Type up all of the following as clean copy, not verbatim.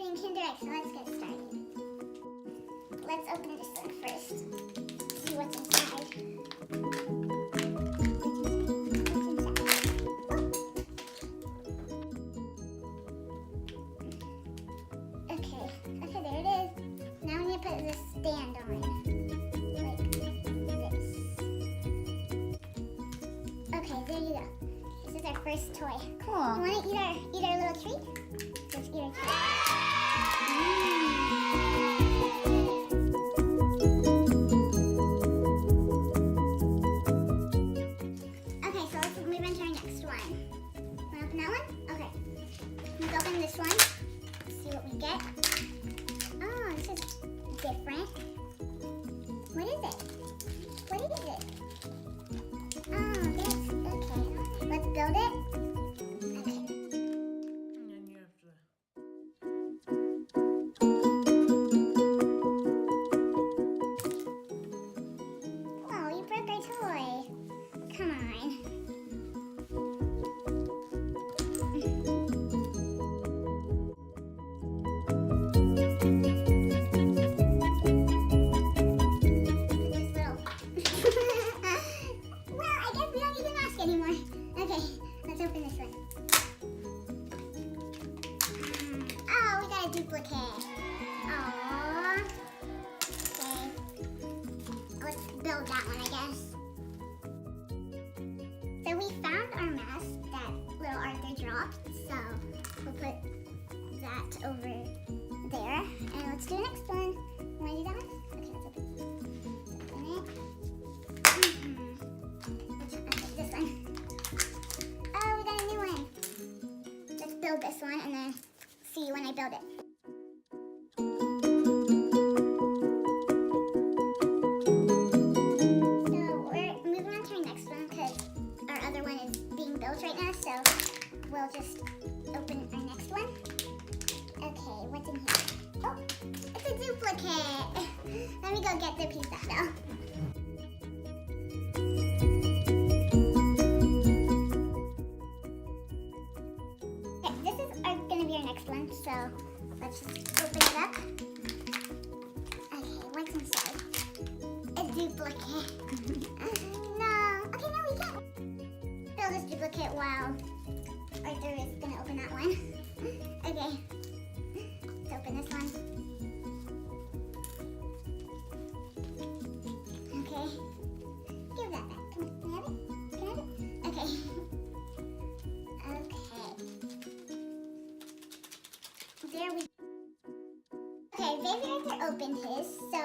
doing Kinder Egg, so let's get started. Let's open this one first. See what's inside. Okay, there it is. Now we need to put this stand on. Like this. Okay, there you go. This is our first toy. Cool. You want to eat our little treat? Let's eat our treat. Okay, so let's move into our next one. Want to open that one? Okay. Let's open this one. See what we get. Oh, this is different. What is it? What is it? Oh, this. Okay. Let's build it. Okay. And then you have to. Oh, you broke our toy. Come on. Well, I guess we don't need the mask anymore. Okay, let's open this one. Oh, we got a duplicate. Aww. Okay. Let's build that one, I guess. So we found our mask that little Arthur dropped, so we'll put that over there. And let's do the next one. You want to do that one? Okay, let's open it. Okay, this one. Oh, we got a new one. Let's build this one and then see you when I build it. So we're moving on to our next one because our other one is being built right now. So we'll just open our next one. Okay, what's in here? Oh, it's a duplicate. Let me go get the piece that fell. Okay, this is gonna be our next one, so let's just open it up. Okay, what's inside? A duplicate. No. Okay, no, we can't build this duplicate while Arthur is gonna open that one. Okay, let's open this one. Okay, give that back. Come on, can I have it? Can I have it? Okay. Okay. There we go. Okay, baby Arthur opened his, so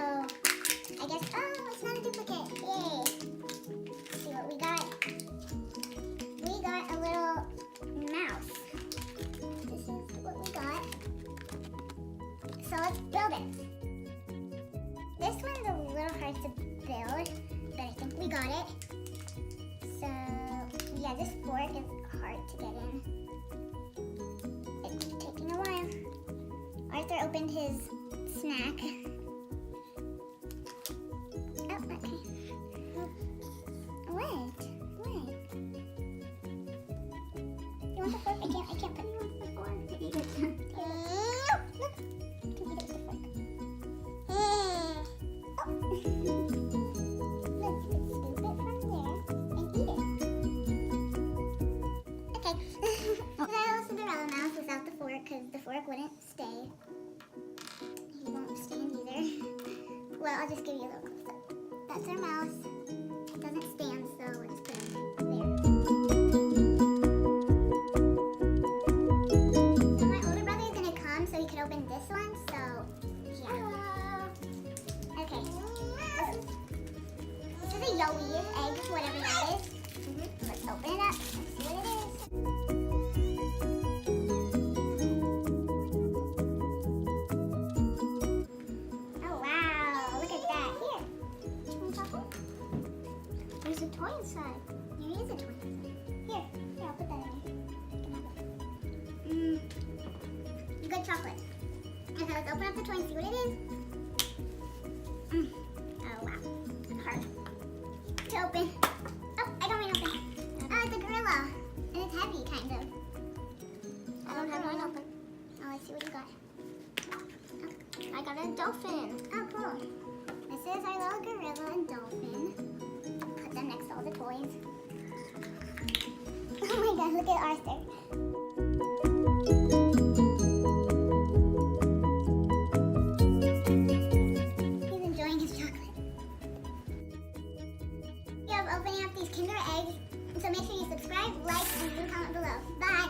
I guess, oh, it's not a duplicate. Yay. Let's see what we got. We got a little mouse. This is what we got. So let's build it. This one's a little hard to build, but I think we got it. So, yeah, this fork is hard to get in. It's taking a while. Arthur opened his snack. Oh, okay. Wait. You want the fork? I can't put it on the fork to eat it. Look. You can eat it with the fork. Oh. Look, you can scoop it from there and eat it. Okay. So that was Cinderella mouse without the fork because the fork wouldn't stay. He won't stand either. Well, I'll just give you a little close-up. That's our mouse. It doesn't stand, so we'll just put him there. So my older brother is going to come so he can open this one, so yeah. Okay. This is a YOWIE egg, whatever that is. Let's open it up and see what it is. Oh wow, look at that. Here. There's a toy inside. There is a toy inside. Here, I'll put that in here. Good chocolate. Okay, let's open up the toy and see what it is. Oh wow, it's hard to open. Oh, I got mine open. Oh, it's a gorilla. And it's heavy, kind of. I don't have mine open. Oh, let's see what you got. a dolphin. Oh, cool. This is our little gorilla and dolphin. Put them next to all the toys. Oh my god, look at Arthur. He's enjoying his chocolate. We have opening up these Kinder eggs. So make sure you subscribe, like, and leave a comment below. Bye!